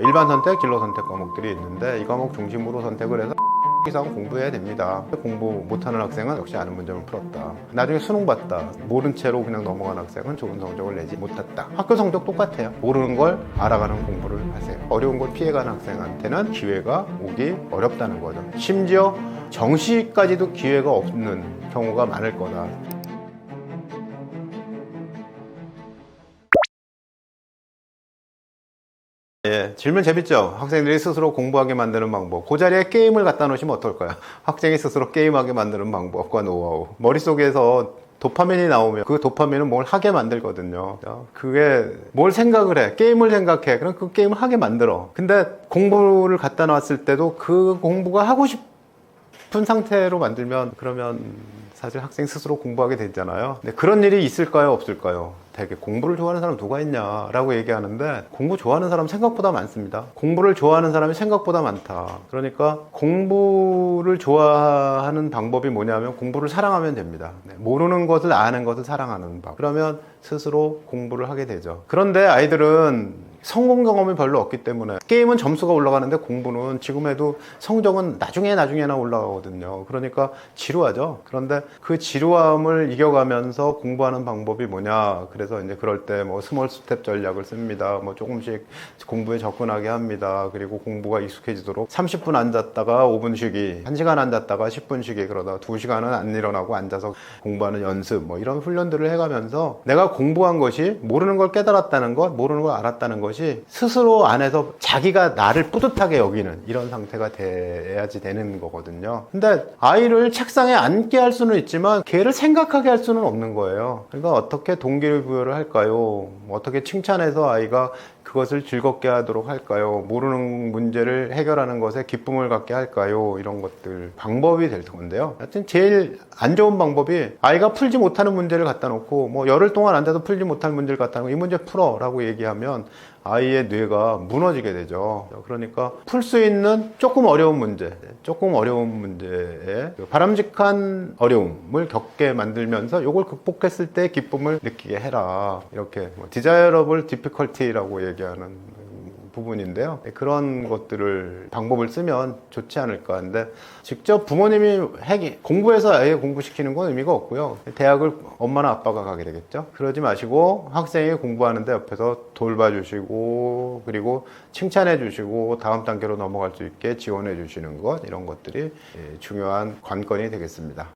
일반 선택, 진로 선택 과목들이 있는데 이 과목 중심으로 선택을 해서 이상 공부해야 됩니다. 공부 못하는 학생은 역시 아는 문제만 풀었다. 나중에 수능 봤다. 모른 채로 그냥 넘어간 학생은 좋은 성적을 내지 못했다. 학교 성적 똑같아요. 모르는 걸 알아가는 공부를 하세요. 어려운 걸 피해가는 학생한테는 기회가 오기 어렵다는 거죠. 심지어 정시까지도 기회가 없는 경우가 많을 거다. 예, 질문 재밌죠? 학생들이 스스로 공부하게 만드는 방법. 그 자리에 게임을 갖다 놓으시면 어떨까요? 학생이 스스로 게임하게 만드는 방법과 노하우. 머릿속에서 도파민이 나오면 그 도파민은 뭘 하게 만들거든요. 그게 뭘 생각을 해. 게임을 생각해. 그럼 그 게임을 하게 만들어. 근데 공부를 갖다 놨을 때도 그 공부가 하고 싶은 상태로 만들면 그러면 사실 학생 스스로 공부하게 되잖아요. 근데 그런 일이 있을까요? 없을까요? 되게 공부를 좋아하는 사람 누가 있냐라고 얘기하는데 공부 좋아하는 사람 생각보다 많습니다. 공부를 좋아하는 사람이 생각보다 많다. 그러니까 공부를 좋아하는 방법이 뭐냐면 공부를 사랑하면 됩니다. 모르는 것을 아는 것을 사랑하는 방. 그러면 스스로 공부를 하게 되죠. 그런데 아이들은 성공 경험이 별로 없기 때문에 게임은 점수가 올라가는데 공부는 지금 해도 성적은 나중에나 올라가거든요. 그러니까 지루하죠. 그런데 그 지루함을 이겨가면서 공부하는 방법이 뭐냐. 그래서 이제 그럴 때 뭐 스몰 스텝 전략을 씁니다. 뭐 조금씩 공부에 접근하게 합니다. 그리고 공부가 익숙해지도록 30분 앉았다가 5분 쉬기, 1시간 앉았다가 10분 쉬기, 그러다 2시간은 안 일어나고 앉아서 공부하는 연습, 뭐 이런 훈련들을 해가면서 내가 공부한 것이 모르는 걸 깨달았다는 것, 모르는 걸 알았다는 것이 스스로 안에서 자기가 나를 뿌듯하게 여기는 이런 상태가 돼야지 되는 거거든요. 근데 아이를 책상에 앉게 할 수는 있지만 걔를 생각하게 할 수는 없는 거예요. 그러니까 어떻게 동기부여를 할까요? 어떻게 칭찬해서 아이가 그것을 즐겁게 하도록 할까요? 모르는 문제를 해결하는 것에 기쁨을 갖게 할까요? 이런 것들 방법이 될 건데요. 하여튼 제일 안 좋은 방법이 아이가 풀지 못하는 문제를 갖다 놓고 뭐 열흘 동안 앉아서 풀지 못한 문제를 갖다 놓고 이 문제 풀어 라고 얘기하면 아이의 뇌가 무너지게 되죠. 그러니까 풀 수 있는 조금 어려운 문제에 바람직한 어려움을 겪게 만들면서 이걸 극복했을 때 기쁨을 느끼게 해라. 이렇게 desirable difficulty라고 얘기하는 부분인데요. 그런 것들을 방법을 쓰면 좋지 않을까 하는데 직접 부모님이 공부해서 아예 공부시키는 건 의미가 없고요. 대학을 엄마나 아빠가 가게 되겠죠. 그러지 마시고 학생이 공부하는데 옆에서 돌봐주시고 그리고 칭찬해 주시고 다음 단계로 넘어갈 수 있게 지원해 주시는 것, 이런 것들이 중요한 관건이 되겠습니다.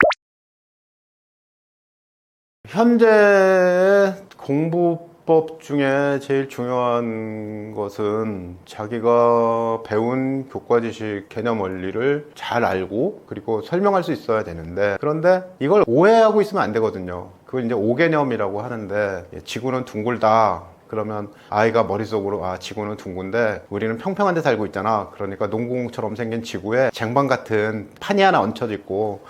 현재 공부법 중에 제일 중요한 것은 자기가 배운 교과 지식, 개념 원리를 잘 알고 그리고 설명할 수 있어야 되는데, 그런데 이걸 오해하고 있으면 안 되거든요. 그걸 이제 오개념이라고 하는데, 지구는 둥글다 그러면 아이가 머릿속으로 지구는 둥근데 우리는 평평한 데 살고 있잖아. 그러니까 농구공처럼 생긴 지구에 쟁반 같은 판이 하나 얹혀져 있고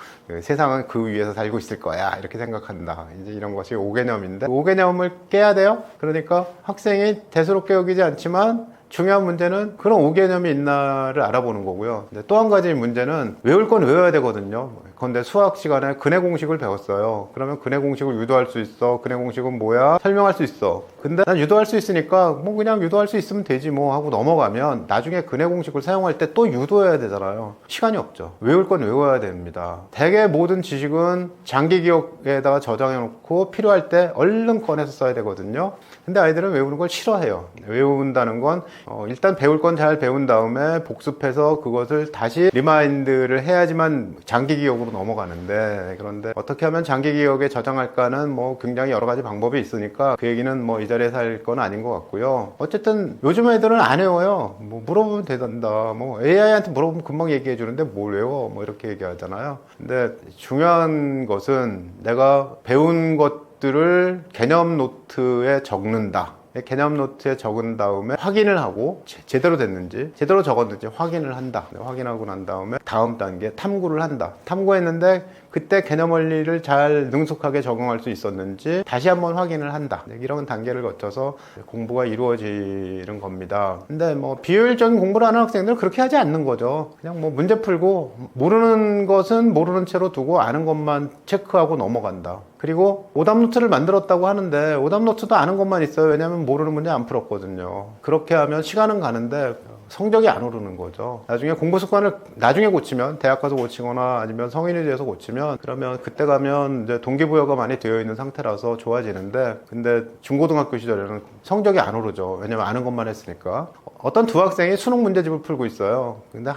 세상은 그 위에서 살고 있을 거야, 이렇게 생각한다. 이제 이런 것이 오개념인데, 오개념을 깨야 돼요. 그러니까 학생이 대수롭게 여기지 않지만 중요한 문제는 그런 오개념이 있나를 알아보는 거고요. 또 한 가지 문제는 외울 건 외워야 되거든요. 그런데 수학 시간에 근해 공식을 배웠어요. 그러면 근해 공식을 유도할 수 있어. 근해 공식은 뭐야? 설명할 수 있어. 근데 난 유도할 수 있으니까 뭐 그냥 유도할 수 있으면 되지 뭐 하고 넘어가면 나중에 근해 공식을 사용할 때 또 유도해야 되잖아요. 시간이 없죠. 외울 건 외워야 됩니다. 대개 모든 지식은 장기 기억에다가 저장해 놓고 필요할 때 얼른 꺼내서 써야 되거든요. 근데 아이들은 외우는 걸 싫어해요. 외운다는 건 일단 배울 건 잘 배운 다음에 복습해서 그것을 다시 리마인드를 해야지만 장기 기억으로 넘어가는데, 그런데 어떻게 하면 장기 기억에 저장할까는 뭐 굉장히 여러 가지 방법이 있으니까 그 얘기는 뭐 이 자리에서 할 건 아닌 것 같고요. 어쨌든 요즘 애들은 안 외워요. 뭐 물어보면 된다. 뭐 AI한테 물어보면 금방 얘기해 주는데 뭘 외워? 뭐 이렇게 얘기하잖아요. 근데 중요한 것은 내가 배운 것들을 개념 노트에 적는다. 개념 노트에 적은 다음에 확인을 하고 제대로 됐는지, 제대로 적었는지 확인을 한다. 확인하고 난 다음에 다음 단계 탐구를 한다. 탐구했는데 그때 개념 원리를 잘 능숙하게 적용할 수 있었는지 다시 한번 확인을 한다. 이런 단계를 거쳐서 공부가 이루어지는 겁니다. 근데 뭐 비효율적인 공부를 하는 학생들은 그렇게 하지 않는 거죠. 그냥 뭐 문제 풀고 모르는 것은 모르는 채로 두고 아는 것만 체크하고 넘어간다. 그리고 오답노트를 만들었다고 하는데 오답노트도 아는 것만 있어요. 왜냐하면 모르는 문제 안 풀었거든요. 그렇게 하면 시간은 가는데 성적이 안 오르는 거죠. 나중에 공부 습관을 나중에 고치면, 대학 가서 고치거나 아니면 성인이 돼서 고치면, 그러면 그때 가면 이제 동기부여가 많이 되어 있는 상태라서 좋아지는데, 근데 중고등학교 시절에는 성적이 안 오르죠. 왜냐면 아는 것만 했으니까. 어떤 두 학생이 수능 문제집을 풀고 있어요. 근데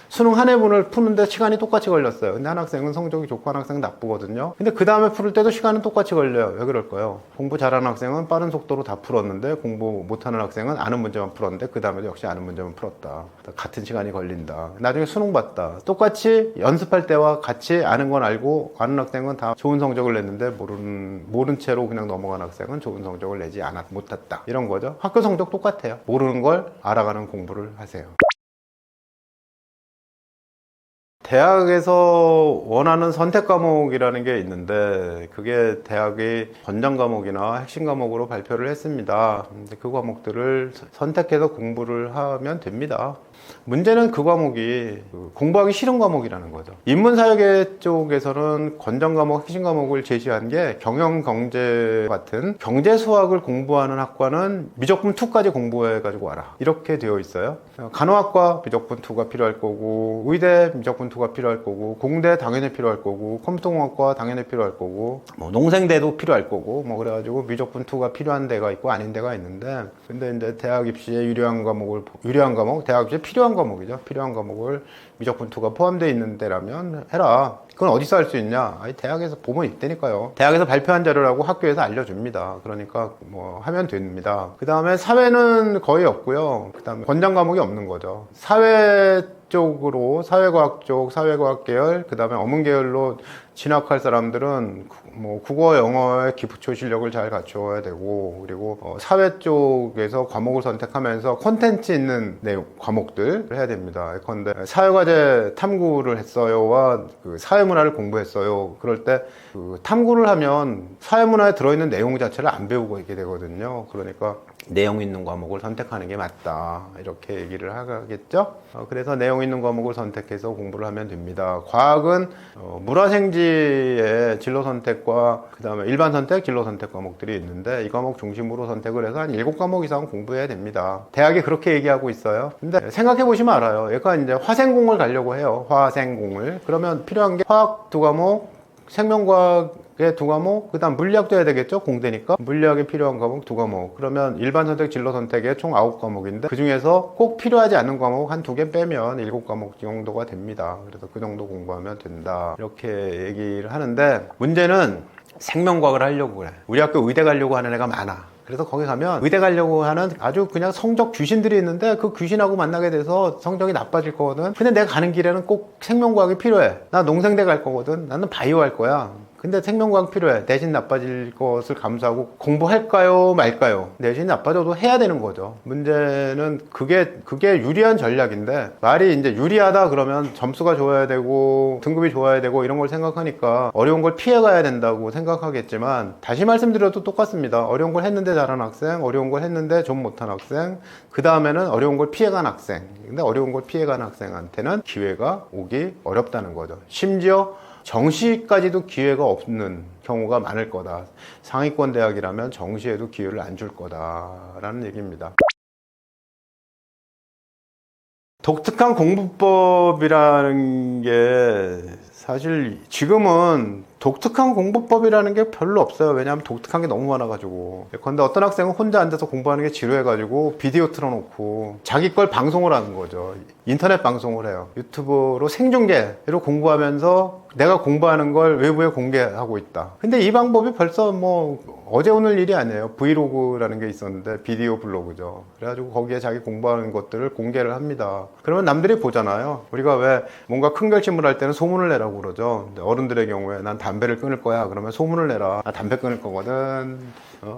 수능 한 해분을 푸는데 시간이 똑같이 걸렸어요. 근데 한 학생은 성적이 좋고 한 학생은 나쁘거든요. 근데 그 다음에 풀을 때도 시간은 똑같이 걸려요. 왜 그럴까요? 공부 잘하는 학생은 빠른 속도로 다 풀었는데, 공부 못하는 학생은 아는 문제만 풀었는데 그 다음에도 역시 아는 문제만 풀었다. 같은 시간이 걸린다. 나중에 수능 봤다. 똑같이 연습할 때와 같이 아는 건 알고, 아는 학생은 다 좋은 성적을 냈는데 모른 채로 그냥 넘어간 학생은 좋은 성적을 내지 못했다. 이런 거죠. 학교 성적 똑같아요. 모르는 걸 알아가는 공부를 하세요. 대학에서 원하는 선택 과목이라는 게 있는데, 그게 대학의 권장 과목이나 핵심 과목으로 발표를 했습니다. 근데 그 과목들을 선택해서 공부를 하면 됩니다. 문제는 그 과목이 공부하기 싫은 과목이라는 거죠. 인문사회계 쪽에서는 권장 과목, 핵심 과목을 제시한 게 경영, 경제 같은 경제 수학을 공부하는 학과는 미적분 2까지 공부해가지고 와라. 이렇게 되어 있어요. 간호학과 미적분 2가 필요할 거고, 의대 미적분 2가 필요할 거고, 공대 당연히 필요할 거고, 컴퓨터공학과 당연히 필요할 거고, 농생대도 필요할 거고, 그래가지고 미적분 2가 필요한 데가 있고 아닌 데가 있는데, 근데 이제 대학 입시에 유리한 과목, 대학 입시에 필요한 과목이죠. 필요한 과목을 미적분 2가 포함되어 있는 데라면 해라. 그건 어디서 할 수 있냐? 아니, 대학에서 보면 있다니까요. 대학에서 발표한 자료라고 학교에서 알려줍니다. 그러니까 하면 됩니다. 그 다음에 사회는 거의 없고요. 그 다음에 권장 과목이 없는 거죠. 사회 쪽으로 사회과학 쪽, 사회과학 계열, 그 다음에 어문 계열로 진학할 사람들은 국어, 영어의 기초 실력을 잘 갖춰야 되고, 그리고 사회 쪽에서 과목을 선택하면서 콘텐츠 있는 과목들 해야 됩니다. 예컨대 사회과제 탐구를 했어요와 그 사회문화를 공부했어요. 그럴 때 그 탐구를 하면 사회문화에 들어있는 내용 자체를 안 배우고 있게 되거든요. 그러니까 내용 있는 과목을 선택하는 게 맞다, 이렇게 얘기를 하겠죠. 그래서 내용 있는 과목을 선택해서 공부를 하면 됩니다. 과학은 물화생지의 진로 선택과 그 다음에 일반 선택, 진로 선택 과목들이 있는데, 이 과목 중심으로 선택을 해서 한 7과목 이상 공부해야 됩니다. 대학이 그렇게 얘기하고 있어요. 근데 생각해 보시면 알아요. 얘가 이제 화생공을 가려고 해요. 화생공을. 그러면 필요한 게 화학 2과목, 생명과학의 2과목, 그 다음 물리학도 해야 되겠죠? 공대니까. 물리학에 필요한 과목 2과목. 그러면 일반 선택, 진로 선택에 총 9과목인데, 그 중에서 꼭 필요하지 않은 과목 한 2개 빼면 7과목 정도가 됩니다. 그래서 그 정도 공부하면 된다, 이렇게 얘기를 하는데, 문제는 생명과학을 하려고 그래. 우리 학교 의대 가려고 하는 애가 많아. 그래서 거기 가면 의대 가려고 하는 아주 그냥 성적 귀신들이 있는데, 그 귀신하고 만나게 돼서 성적이 나빠질 거거든. 근데 내가 가는 길에는 꼭 생명과학이 필요해. 나 농생대 갈 거거든. 나는 바이오 할 거야. 근데 생명과학 필요해. 대신 나빠질 것을 감수하고 공부할까요 말까요? 대신 나빠져도 해야 되는 거죠. 문제는 그게 유리한 전략인데, 말이 이제 유리하다 그러면 점수가 좋아야 되고 등급이 좋아야 되고 이런 걸 생각하니까 어려운 걸 피해가야 된다고 생각하겠지만, 다시 말씀드려도 똑같습니다. 어려운 걸 했는데 잘한 학생, 어려운 걸 했는데 좀 못한 학생, 그 다음에는 어려운 걸 피해간 학생. 근데 어려운 걸 피해간 학생한테는 기회가 오기 어렵다는 거죠. 심지어 정시까지도 기회가 없는 경우가 많을 거다. 상위권 대학이라면 정시에도 기회를 안 줄 거다라는 얘기입니다. 독특한 공부법이라는 게 사실 지금은 독특한 공부법이라는 게 별로 없어요. 왜냐하면 독특한 게 너무 많아가지고. 근데 어떤 학생은 혼자 앉아서 공부하는 게 지루해가지고 비디오 틀어놓고 자기 걸 방송을 하는 거죠. 인터넷 방송을 해요. 유튜브로 생중계로 공부하면서 내가 공부하는 걸 외부에 공개하고 있다. 근데 이 방법이 벌써 어제 오늘 일이 아니에요. 브이로그라는 게 있었는데, 비디오 블로그죠. 그래가지고 거기에 자기 공부하는 것들을 공개를 합니다. 그러면 남들이 보잖아요. 우리가 왜 뭔가 큰 결심을 할 때는 소문을 내라고 그러죠. 근데 어른들의 경우에 난 담배를 끊을 거야. 그러면 소문을 내라. 나 담배 끊을 거거든.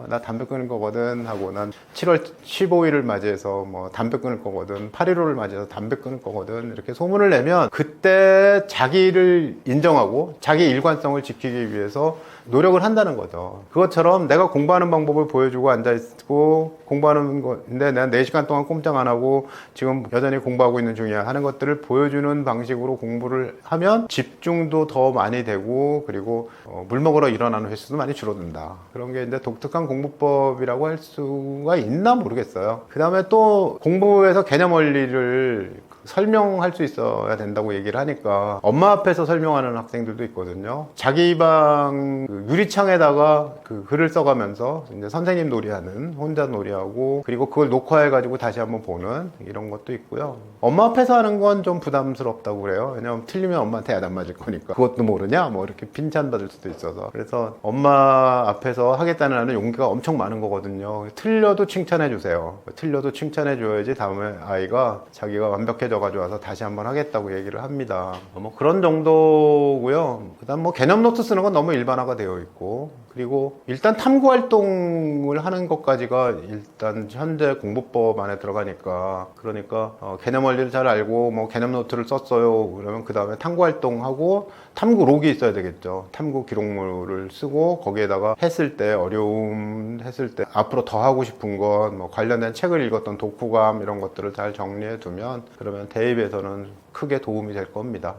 나 담배 끊을 거거든 하고, 난 7월 15일을 맞이해서 담배 끊을 거거든, 8.15를 맞이해서 담배 끊을 거거든, 이렇게 소문을 내면 그때 자기를 인정하고 자기 일관성을 지키기 위해서 노력을 한다는 거죠. 그것처럼 내가 공부하는 방법을 보여주고 앉아있고, 공부하는 건데 내가 4시간 동안 꼼짝 안 하고 지금 여전히 공부하고 있는 중이야 하는 것들을 보여주는 방식으로 공부를 하면 집중도 더 많이 되고, 그리고 그리고 물 먹으러 일어나는 횟수도 많이 줄어든다. 그런 게 이제 독특한 공부법이라고 할 수가 있나 모르겠어요. 그 다음에 또 공부에서 개념 원리를 설명할 수 있어야 된다고 얘기를 하니까 엄마 앞에서 설명하는 학생들도 있거든요. 자기 방 유리창에다가 그 글을 써가면서 이제 선생님 놀이하는, 혼자 놀이하고, 그리고 그걸 녹화해가지고 다시 한번 보는 이런 것도 있고요. 엄마 앞에서 하는 건 좀 부담스럽다고 그래요. 왜냐면 틀리면 엄마한테 야단 맞을 거니까. 그것도 모르냐? 뭐 이렇게 핀잔받을 수도 있어서. 그래서 엄마 앞에서 하겠다는 하는 용기가 엄청 많은 거거든요. 틀려도 칭찬해 주세요. 틀려도 칭찬해 줘야지 다음에 아이가 자기가 완벽해져가지고 와서 다시 한번 하겠다고 얘기를 합니다. 뭐 그런 정도고요. 그다음 뭐 개념 노트 쓰는 건 너무 일반화가 되어 있고, 그리고 일단 탐구 활동을 하는 것까지가 일단 현재 공부법 안에 들어가니까, 그러니까 개념 원리를 잘 알고 뭐 개념 노트를 썼어요. 그러면 그 다음에 탐구 활동하고 탐구 록이 있어야 되겠죠. 탐구 기록물을 쓰고 거기에다가 했을 때 어려움 했을 때 앞으로 더 하고 싶은 것, 뭐 관련된 책을 읽었던 독후감 이런 것들을 잘 정리해 두면 그러면 대입에서는 크게 도움이 될 겁니다.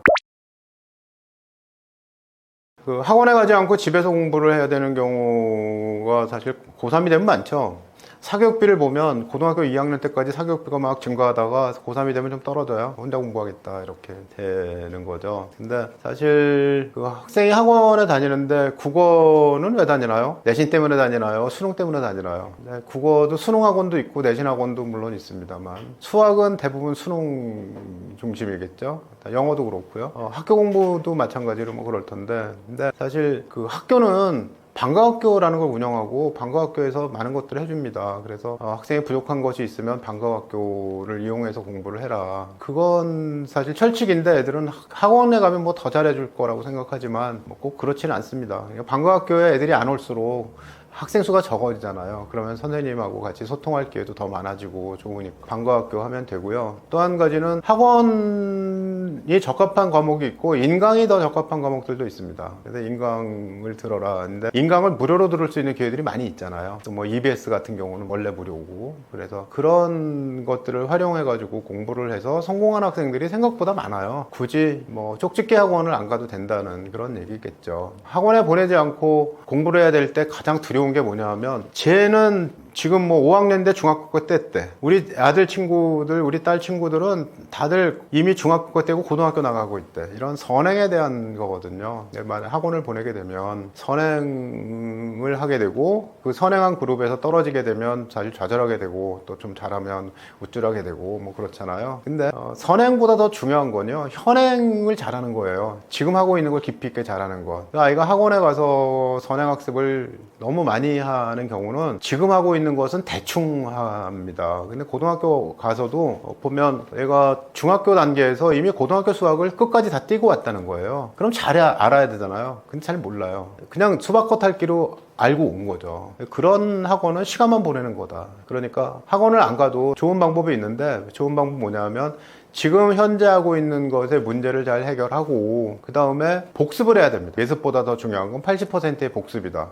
그 학원에 가지 않고 집에서 공부를 해야 되는 경우가 사실 고3이 되면 많죠. 사교육비를 보면 고등학교 2학년 때까지 사교육비가 막 증가하다가 고3이 되면 좀 떨어져요. 혼자 공부하겠다 이렇게 되는 거죠. 근데 사실 그 학생이 학원에 다니는데 국어는 왜 다니나요? 내신 때문에 다니나요? 수능 때문에 다니나요? 국어도 수능 학원도 있고 내신 학원도 물론 있습니다만 수학은 대부분 수능 중심이겠죠. 영어도 그렇고요. 학교 공부도 마찬가지로 뭐 그럴 텐데, 근데 사실 그 학교는 방과학교라는 걸 운영하고 방과학교에서 많은 것들을 해줍니다. 그래서 학생이 부족한 것이 있으면 방과학교를 이용해서 공부를 해라. 그건 사실 철칙인데 애들은 학원에 가면 뭐 더 잘해줄 거라고 생각하지만 뭐 꼭 그렇지는 않습니다. 방과학교에 애들이 안 올수록 학생 수가 적어지잖아요. 그러면 선생님하고 같이 소통할 기회도 더 많아지고 좋으니까 방과학교 하면 되고요. 또 한 가지는 학원이 적합한 과목이 있고 인강이 더 적합한 과목들도 있습니다. 그래서 인강을 들어라. 근데 인강을 무료로 들을 수 있는 기회들이 많이 있잖아요. 또 뭐 EBS 같은 경우는 원래 무료고, 그래서 그런 것들을 활용해 가지고 공부를 해서 성공한 학생들이 생각보다 많아요. 굳이 뭐 쪽집게 학원을 안 가도 된다는 그런 얘기겠죠. 학원에 보내지 않고 공부를 해야 될 때 가장 두려운 게 뭐냐 하면, 쟤는 지금 뭐 5학년인데 중학교 때 우리 아들 친구들, 우리 딸 친구들은 다들 이미 중학교 때고 고등학교 나가고 있대. 이런 선행에 대한 거거든요. 만약 학원을 보내게 되면 선행을 하게 되고, 그 선행한 그룹에서 떨어지게 되면 사실 좌절하게 되고, 또 좀 잘하면 우쭐하게 되고 뭐 그렇잖아요. 근데 선행보다 더 중요한 건요, 현행을 잘하는 거예요. 지금 하고 있는 걸 깊이 있게 잘하는 것. 아이가 학원에 가서 선행학습을 너무 많이 하는 경우는 지금 하고 있는 것은 대충 합니다. 근데 고등학교 가서도 보면 얘가 중학교 단계에서 이미 고등학교 수학을 끝까지 다 띄고 왔다는 거예요. 그럼 잘 알아야 되잖아요. 근데 잘 몰라요. 그냥 수박겉 핥기로 알고 온 거죠. 그런 학원은 시간만 보내는 거다. 그러니까 학원을 안 가도 좋은 방법이 있는데, 좋은 방법 뭐냐면 지금 현재 하고 있는 것의 문제를 잘 해결하고 그 다음에 복습을 해야 됩니다. 예습보다 더 중요한 건 80%의 복습이다.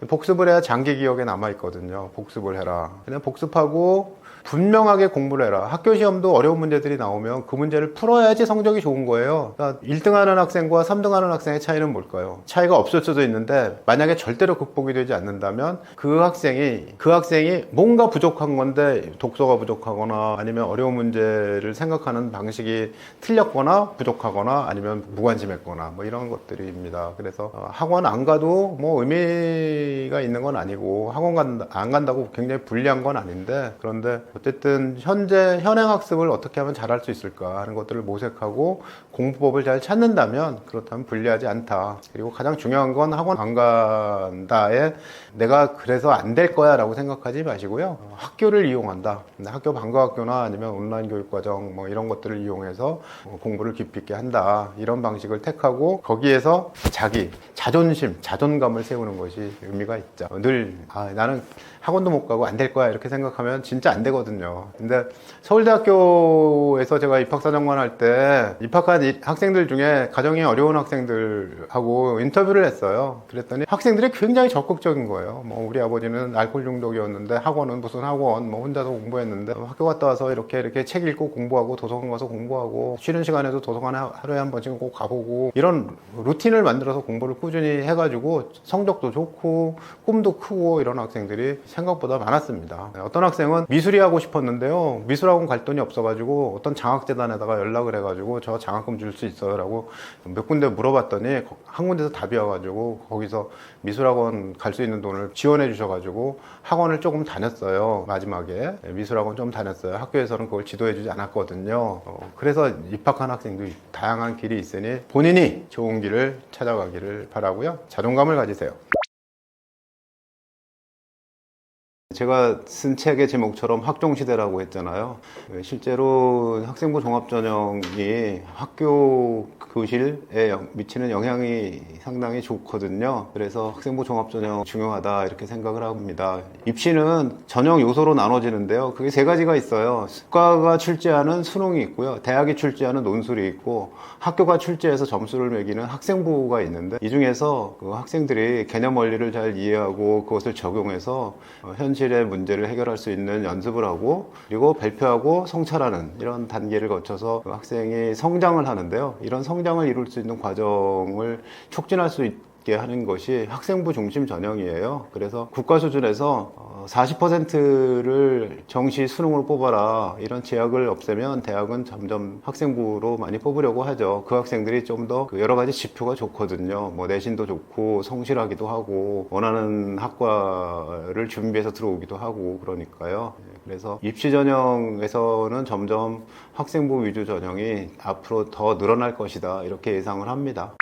복습을 해야 장기 기억에 남아있거든요. 복습을 해라. 그냥 복습하고 분명하게 공부를 해라. 학교 시험도 어려운 문제들이 나오면 그 문제를 풀어야지 성적이 좋은 거예요. 그러니까 1등하는 학생과 3등하는 학생의 차이는 뭘까요? 차이가 없을 수도 있는데 만약에 절대로 극복이 되지 않는다면 그 학생이 뭔가 부족한 건데, 독서가 부족하거나 아니면 어려운 문제를 생각하는 방식이 틀렸거나 부족하거나 아니면 무관심했거나 뭐 이런 것들입니다. 그래서 학원 안 가도 뭐 의미가 있는 건 아니고, 학원 안 간다고 굉장히 불리한 건 아닌데, 그런데 어쨌든 현재 현행학습을 어떻게 하면 잘할 수 있을까 하는 것들을 모색하고 공부법을 잘 찾는다면 그렇다면 불리하지 않다. 그리고 가장 중요한 건 학원 안 간다에 내가 그래서 안 될 거야 라고 생각하지 마시고요. 학교를 이용한다. 학교 방과학교나 아니면 온라인 교육과정 뭐 이런 것들을 이용해서 공부를 깊이 있게 한다. 이런 방식을 택하고 거기에서 자기 자존감을 세우는 것이 의미가 있죠. 늘 나는 학원도 못 가고 안 될 거야 이렇게 생각하면 진짜 안 되거든요. 되거든요. 근데 서울대학교에서 제가 입학사정관 할 때 입학한 학생들 중에 가정이 어려운 학생들하고 인터뷰를 했어요. 그랬더니 학생들이 굉장히 적극적인 거예요. 뭐 우리 아버지는 알코올 중독이었는데 학원은 무슨 학원, 뭐 혼자서 공부했는데 학교 갔다 와서 이렇게 책 읽고 공부하고 도서관 가서 공부하고 쉬는 시간에도 도서관에 하루에 한 번씩 꼭 가보고 이런 루틴을 만들어서 공부를 꾸준히 해가지고 성적도 좋고 꿈도 크고 이런 학생들이 생각보다 많았습니다. 어떤 학생은 미술이 하고 싶었는데요, 미술학원 갈 돈이 없어가지고 어떤 장학재단에다가 연락을 해가지고 저 장학금 줄 수 있어요 라고 몇 군데 물어봤더니 한 군데서 답이 와가지고 거기서 미술학원 갈 수 있는 돈을 지원해 주셔가지고 학원을 조금 다녔어요. 마지막에 미술학원 좀 다녔어요. 학교에서는 그걸 지도해 주지 않았거든요. 그래서 입학한 학생도 다양한 길이 있으니 본인이 좋은 길을 찾아가기를 바라고요. 자존감을 가지세요. 제가 쓴 책의 제목처럼 학종시대라고 했잖아요. 실제로 학생부 종합전형이 학교 교실에 미치는 영향이 상당히 좋거든요. 그래서 학생부 종합전형 중요하다 이렇게 생각을 합니다. 입시는 전형 요소로 나눠지는데요. 그게 세 가지가 있어요. 국가가 출제하는 수능이 있고요. 대학이 출제하는 논술이 있고 학교가 출제해서 점수를 매기는 학생부가 있는데 이 중에서 그 학생들이 개념 원리를 잘 이해하고 그것을 적용해서 현실의 문제를 해결할 수 있는 연습을 하고 그리고 발표하고 성찰하는 이런 단계를 거쳐서 그 학생이 성장을 하는데요. 이런 성장을 이룰 수 있는 과정을 촉진할 수 있게 하는 것이 학생부 중심 전형이에요. 그래서 국가 수준에서 40%를 정시 수능으로 뽑아라 이런 제약을 없애면 대학은 점점 학생부로 많이 뽑으려고 하죠. 그 학생들이 좀 더 여러 가지 지표가 좋거든요. 뭐 내신도 좋고 성실하기도 하고 원하는 학과를 준비해서 들어오기도 하고 그러니까요. 그래서 입시 전형에서는 점점 학생부 위주 전형이 앞으로 더 늘어날 것이다 이렇게 예상을 합니다.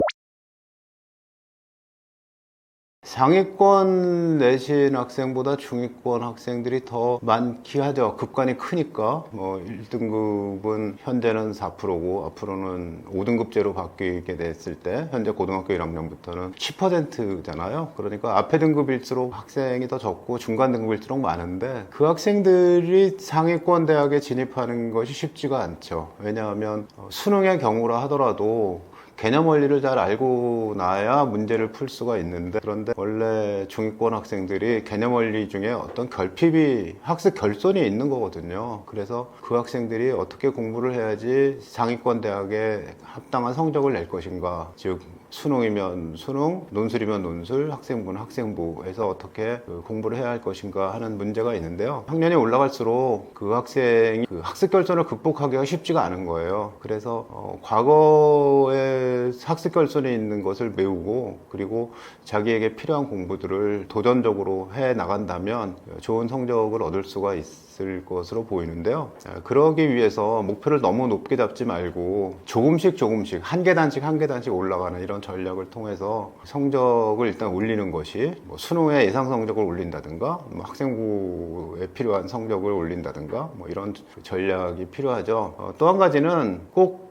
상위권 내신 학생보다 중위권 학생들이 더 많긴 하죠. 급간이 크니까. 뭐 1등급은 현재는 4%고 앞으로는 5등급제로 바뀌게 됐을 때 현재 고등학교 1학년부터는 10%잖아요. 그러니까 앞에 등급일수록 학생이 더 적고 중간 등급일수록 많은데 그 학생들이 상위권 대학에 진입하는 것이 쉽지가 않죠. 왜냐하면 수능의 경우라 하더라도 개념 원리를 잘 알고 나야 문제를 풀 수가 있는데 그런데 원래 중위권 학생들이 개념 원리 중에 어떤 결핍이 학습 결손이 있는 거거든요. 그래서 그 학생들이 어떻게 공부를 해야지 상위권 대학에 합당한 성적을 낼 것인가, 즉 수능이면 수능, 논술이면 논술, 학생부는 학생부에서 어떻게 공부를 해야 할 것인가 하는 문제가 있는데요. 학년이 올라갈수록 그 학생이 그 학습 결손을 극복하기가 쉽지가 않은 거예요. 그래서 과거에 학습 결손이 있는 것을 메우고 그리고 자기에게 필요한 공부들을 도전적으로 해 나간다면 좋은 성적을 얻을 수가 있을 것으로 보이는데요. 그러기 위해서 목표를 너무 높게 잡지 말고 조금씩 한 계단씩 올라가는 이런 전략을 통해서 성적을 일단 올리는 것이 뭐 수능의 예상 성적을 올린다든가 뭐 학생부에 필요한 성적을 올린다든가 뭐 이런 전략이 필요하죠. 또 한 가지는 꼭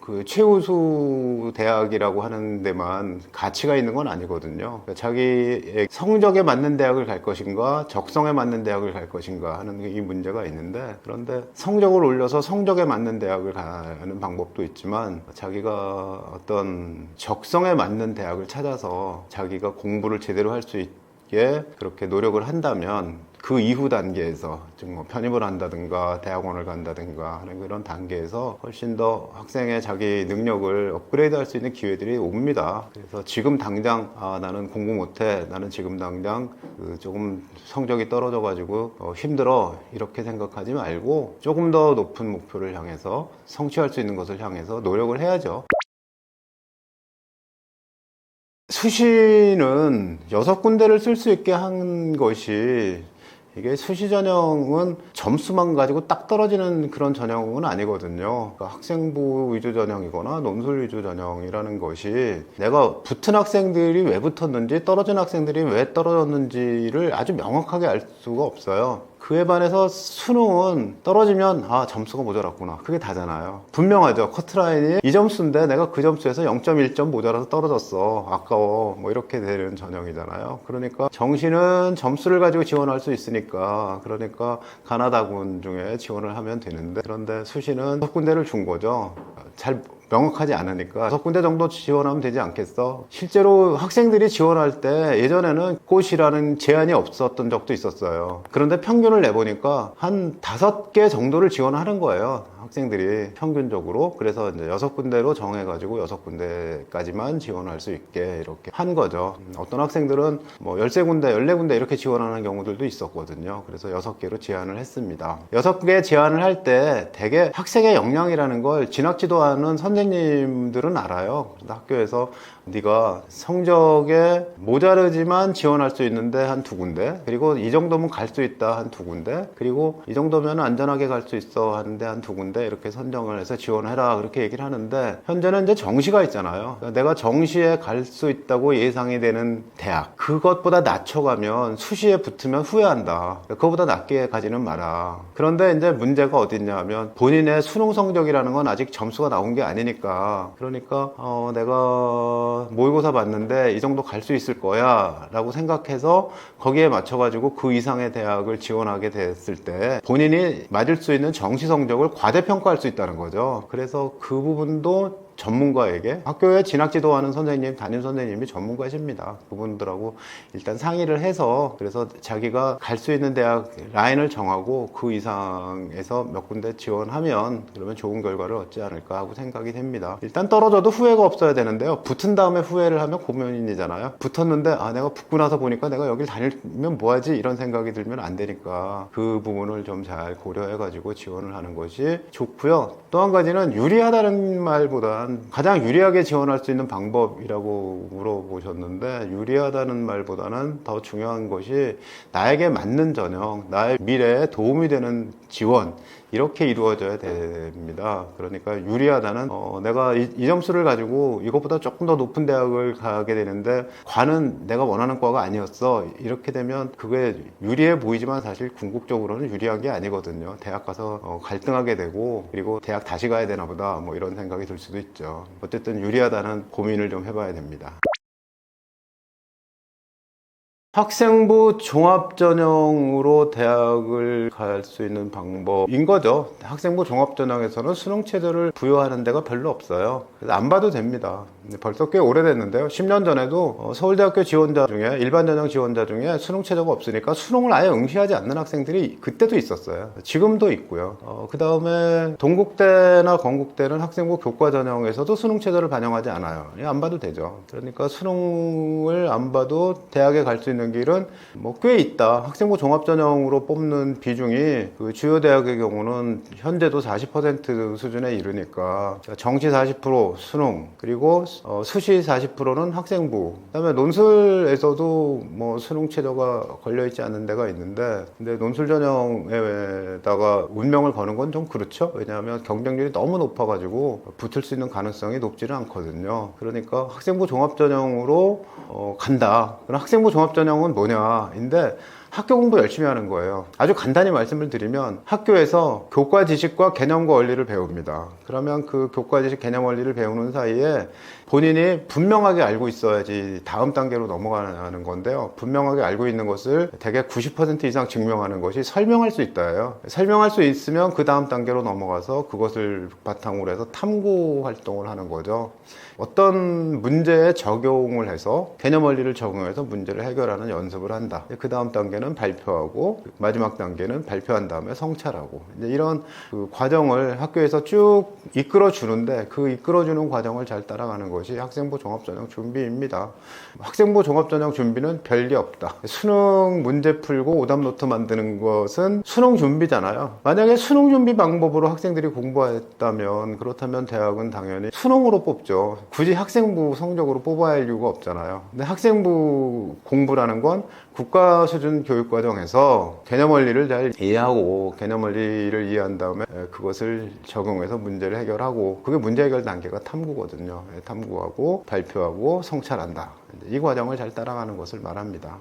그 최우수 대학이라고 하는 데만 가치가 있는 건 아니거든요. 그러니까 자기의 성적에 맞는 대학을 갈 것인가 적성에 맞는 대학을 갈 것인가 하는 이 문제가 있는데 그런데 성적을 올려서 성적에 맞는 대학을 가는 방법도 있지만 자기가 어떤 적성에 맞는 대학을 찾아서 자기가 공부를 제대로 할 수 있게 그렇게 노력을 한다면 그 이후 단계에서 즉 뭐 편입을 한다든가 대학원을 간다든가 하는 그런 단계에서 훨씬 더 학생의 자기 능력을 업그레이드 할 수 있는 기회들이 옵니다. 그래서 지금 당장 나는 공부 못해, 나는 지금 당장 조금 성적이 떨어져 가지고 힘들어 이렇게 생각하지 말고 조금 더 높은 목표를 향해서 성취할 수 있는 것을 향해서 노력을 해야죠. 수시는 6군데를 쓸 수 있게 한 것이 이게 수시 전형은 점수만 가지고 딱 떨어지는 그런 전형은 아니거든요. 그러니까 학생부 위주 전형이거나 논술 위주 전형이라는 것이 내가 붙은 학생들이 왜 붙었는지 떨어진 학생들이 왜 떨어졌는지를 아주 명확하게 알 수가 없어요. 그에 반해서 수능은 떨어지면 점수가 모자랐구나, 그게 다잖아요. 분명하죠. 커트라인이 이 점수인데 내가 그 점수에서 0.1점 모자라서 떨어졌어, 아까워, 뭐 이렇게 되는 전형이잖아요. 그러니까 정시는 점수를 가지고 지원할 수 있으니까, 그러니까 가나다군 중에 지원을 하면 되는데, 그런데 수시는 6군데를 준 거죠. 잘 명확하지 않으니까 6군데 정도 지원하면 되지 않겠어? 실제로 학생들이 지원할 때 예전에는 꽃이라는 제한이 없었던 적도 있었어요. 그런데 평균을 내보니까 한 5개 정도를 지원하는 거예요, 학생들이 평균적으로. 그래서 이제 6군데로 정해가지고 6군데까지만 지원할 수 있게 이렇게 한 거죠. 어떤 학생들은 뭐 13군데, 14군데 이렇게 지원하는 경우들도 있었거든요. 그래서 6개로 제한을 했습니다. 6개 제한을 할 때 대개 학생의 역량이라는 걸 진학지도하는 선생님들은 알아요. 그래서 학교에서 네가 성적에 모자르지만 지원할 수 있는데 한 2군데, 그리고 이 정도면 갈 수 있다 한 2군데, 그리고 이 정도면 안전하게 갈 수 있어 하는데 한 2군데, 이렇게 선정을 해서 지원해라, 그렇게 얘기를 하는데, 현재는 이제 정시가 있잖아요. 그러니까 내가 정시에 갈 수 있다고 예상이 되는 대학, 그것보다 낮춰가면 수시에 붙으면 후회한다. 그거보다 낮게 가지는 마라. 그런데 이제 문제가 어딨냐 하면, 본인의 수능 성적이라는 건 아직 점수가 나온 게 아니니까, 그러니까 내가 모의고사 봤는데 이 정도 갈 수 있을 거야 라고 생각해서 거기에 맞춰가지고 그 이상의 대학을 지원하게 됐을 때 본인이 맞을 수 있는 정시 성적을 과대평가할 수 있다는 거죠. 그래서 그 부분도 전문가에게, 학교에 진학지도하는 선생님, 담임 선생님이 전문가십니다. 그분들하고 일단 상의를 해서, 그래서 자기가 갈 수 있는 대학 라인을 정하고 그 이상에서 몇 군데 지원하면 그러면 좋은 결과를 얻지 않을까 하고 생각이 됩니다. 일단 떨어져도 후회가 없어야 되는데요, 붙은 다음에 후회를 하면 고민이잖아요. 붙었는데 내가 붙고 나서 보니까 내가 여길 다니면 뭐하지, 이런 생각이 들면 안 되니까 그 부분을 좀 잘 고려해 가지고 지원을 하는 것이 좋고요. 또 한 가지는 유리하다는 말보다 가장 유리하게 지원할 수 있는 방법이라고 물어보셨는데, 유리하다는 말보다는 더 중요한 것이 나에게 맞는 전형, 나의 미래에 도움이 되는 지원, 이렇게 이루어져야 됩니다. 그러니까 유리하다는 내가 이 점수를 가지고 이것보다 조금 더 높은 대학을 가게 되는데 과는 내가 원하는 과가 아니었어, 이렇게 되면 그게 유리해 보이지만 사실 궁극적으로는 유리한 게 아니거든요. 대학 가서 갈등하게 되고, 그리고 대학 다시 가야 되나 보다, 뭐 이런 생각이 들 수도 있죠. 어쨌든 유리하다는 고민을 좀 해봐야 됩니다. 학생부 종합전형으로 대학을 갈 수 있는 방법인 거죠. 학생부 종합전형에서는 수능체제를 부여하는 데가 별로 없어요. 그래서 안 봐도 됩니다. 벌써 꽤 오래됐는데요. 10년 전에도 서울대학교 지원자 중에, 일반 전형 지원자 중에 수능체제가 없으니까 수능을 아예 응시하지 않는 학생들이 그때도 있었어요. 지금도 있고요. 그 다음에 동국대나 건국대는 학생부 교과전형에서도 수능체제를 반영하지 않아요. 안 봐도 되죠. 그러니까 수능을 안 봐도 대학에 갈 수 있는 길은 뭐 꽤 있다. 학생부 종합전형으로 뽑는 비중이 그 주요 대학의 경우는 현재도 40% 수준에 이르니까, 정시 40%, 수능, 그리고 수시 40%는 학생부, 그다음에 논술에서도 뭐 수능 체제가 걸려 있지 않은 데가 있는데, 근데 논술 전형에다가 운명을 거는 건 좀 그렇죠. 왜냐하면 경쟁률이 너무 높아가지고 붙을 수 있는 가능성이 높지는 않거든요. 그러니까 학생부 종합전형으로 간다. 그럼 학생부 종합전형은 뭐냐인데, 학교 공부 열심히 하는 거예요. 아주 간단히 말씀을 드리면 학교에서 교과 지식과 개념과 원리를 배웁니다. 그러면 그 교과 지식, 개념, 원리를 배우는 사이에 본인이 분명하게 알고 있어야지 다음 단계로 넘어가는 건데요. 분명하게 알고 있는 것을 대개 90% 이상 증명하는 것이 설명할 수 있다예요. 설명할 수 있으면 그 다음 단계로 넘어가서 그것을 바탕으로 해서 탐구 활동을 하는 거죠. 어떤 문제에 적용을 해서 개념 원리를 적용해서 문제를 해결하는 연습을 한다. 그 다음 단계는 발표하고, 마지막 단계는 발표한 다음에 성찰하고, 이제 이런 그 과정을 학교에서 쭉 이끌어 주는데, 그 이끌어 주는 과정을 잘 따라가는 것이 학생부 종합전형 준비입니다. 학생부 종합전형 준비는 별게 없다. 수능 문제 풀고 오답 노트 만드는 것은 수능 준비잖아요. 만약에 수능 준비 방법으로 학생들이 공부했다면, 그렇다면 대학은 당연히 수능으로 뽑죠. 굳이 학생부 성적으로 뽑아야 할 이유가 없잖아요. 근데 학생부 공부라는 건 국가 수준 교육과정에서 개념 원리를 잘 이해하고, 개념 원리를 이해한 다음에 그것을 적용해서 문제를 해결하고, 그게 문제 해결 단계가 탐구거든요. 탐구하고 발표하고 성찰한다. 이 과정을 잘 따라가는 것을 말합니다.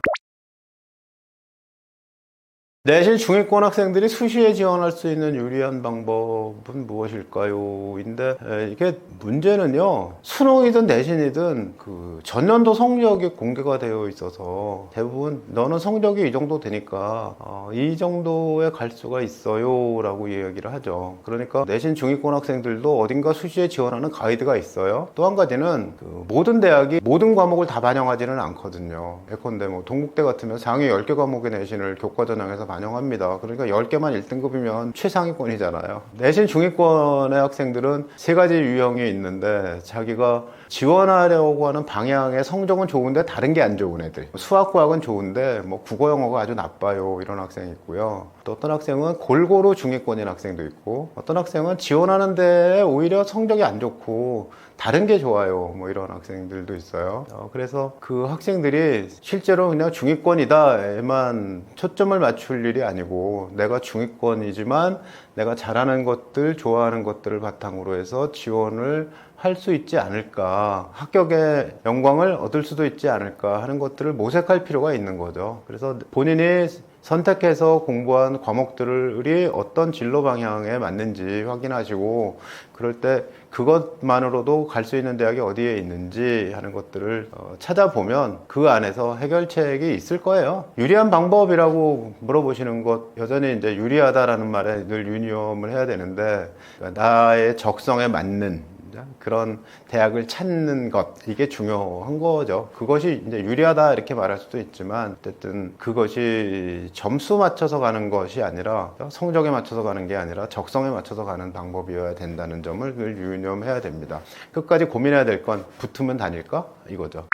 내신 중위권 학생들이 수시에 지원할 수 있는 유리한 방법은 무엇일까요? 인데 이게 문제는요, 수능이든 내신이든 그 전년도 성적이 공개가 되어 있어서 대부분 너는 성적이 이 정도 되니까 이 정도에 갈 수가 있어요 라고 이야기를 하죠. 그러니까 내신 중위권 학생들도 어딘가 수시에 지원하는 가이드가 있어요. 또 한 가지는 그 모든 대학이 모든 과목을 다 반영하지는 않거든요. 예컨대 뭐 동국대 같으면 상위 10개 과목의 내신을 교과 전형에서 반영합니다. 그러니까 10개만 1등급이면 최상위권이잖아요. 내신 중위권의 학생들은 세 가지 유형이 있는데, 자기가 지원하려고 하는 방향의 성적은 좋은데 다른 게 안 좋은 애들, 수학 과학은 좋은데 뭐 국어 영어가 아주 나빠요, 이런 학생이 있고요. 또 어떤 학생은 골고루 중위권인 학생도 있고, 어떤 학생은 지원하는데 오히려 성적이 안 좋고 다른 게 좋아요, 뭐 이런 학생들도 있어요. 그래서 그 학생들이 실제로 그냥 중위권이다에만 초점을 맞출 일이 아니고, 내가 중위권이지만 내가 잘하는 것들, 좋아하는 것들을 바탕으로 해서 지원을 할 수 있지 않을까, 합격의 영광을 얻을 수도 있지 않을까 하는 것들을 모색할 필요가 있는 거죠. 그래서 본인이 선택해서 공부한 과목들이 어떤 진로 방향에 맞는지 확인하시고, 그럴 때 그것만으로도 갈 수 있는 대학이 어디에 있는지 하는 것들을 찾아보면 그 안에서 해결책이 있을 거예요. 유리한 방법이라고 물어보시는 것, 여전히 이제 유리하다라는 말에 늘 유념을 해야 되는데, 나의 적성에 맞는 그런 대학을 찾는 것, 이게 중요한 거죠. 그것이 이제 유리하다 이렇게 말할 수도 있지만, 어쨌든 그것이 점수 맞춰서 가는 것이 아니라, 성적에 맞춰서 가는 게 아니라 적성에 맞춰서 가는 방법이어야 된다는 점을 늘 유념해야 됩니다. 끝까지 고민해야 될 건 붙으면 다닐까? 이거죠.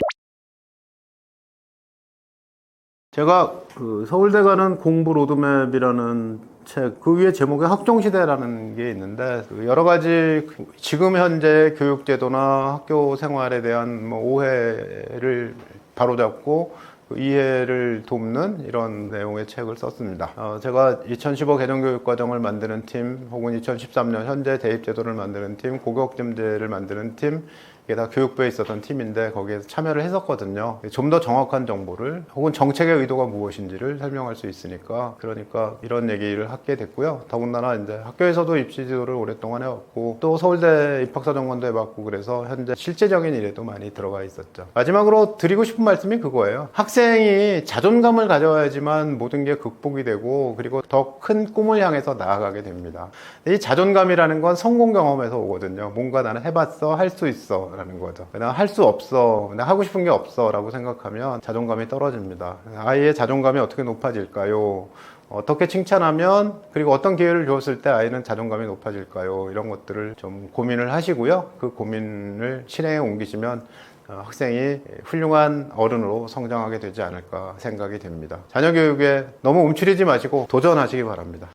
제가 그 서울대 가는 공부 로드맵이라는 책, 그 위에 제목에 학종시대라는 게 있는데, 여러 가지 지금 현재 교육제도나 학교 생활에 대한 뭐 오해를 바로잡고 이해를 돕는 이런 내용의 책을 썼습니다. 제가 2015 개정교육과정을 만드는 팀, 혹은 2013년 현재 대입제도를 만드는 팀, 고교학점제를 만드는 팀, 이게 다 교육부에 있었던 팀인데 거기에서 참여를 했었거든요. 좀 더 정확한 정보를, 혹은 정책의 의도가 무엇인지를 설명할 수 있으니까, 그러니까 이런 얘기를 하게 됐고요. 더군다나 이제 학교에서도 입시 지도를 오랫동안 해왔고, 또 서울대 입학사정관도 해봤고, 그래서 현재 실제적인 일에도 많이 들어가 있었죠. 마지막으로 드리고 싶은 말씀이 그거예요. 학생이 자존감을 가져야지만 모든 게 극복이 되고, 그리고 더 큰 꿈을 향해서 나아가게 됩니다. 이 자존감이라는 건 성공 경험에서 오거든요. 뭔가 나는 해봤어, 할 수 있어 라는 거죠. 나 할 수 없어, 나 하고 싶은 게 없어 라고 생각하면 자존감이 떨어집니다. 아이의 자존감이 어떻게 높아질까요? 어떻게 칭찬하면, 그리고 어떤 기회를 주었을 때 아이는 자존감이 높아질까요? 이런 것들을 좀 고민을 하시고요. 그 고민을 실행에 옮기시면 학생이 훌륭한 어른으로 성장하게 되지 않을까 생각이 됩니다. 자녀 교육에 너무 움츠리지 마시고 도전하시기 바랍니다.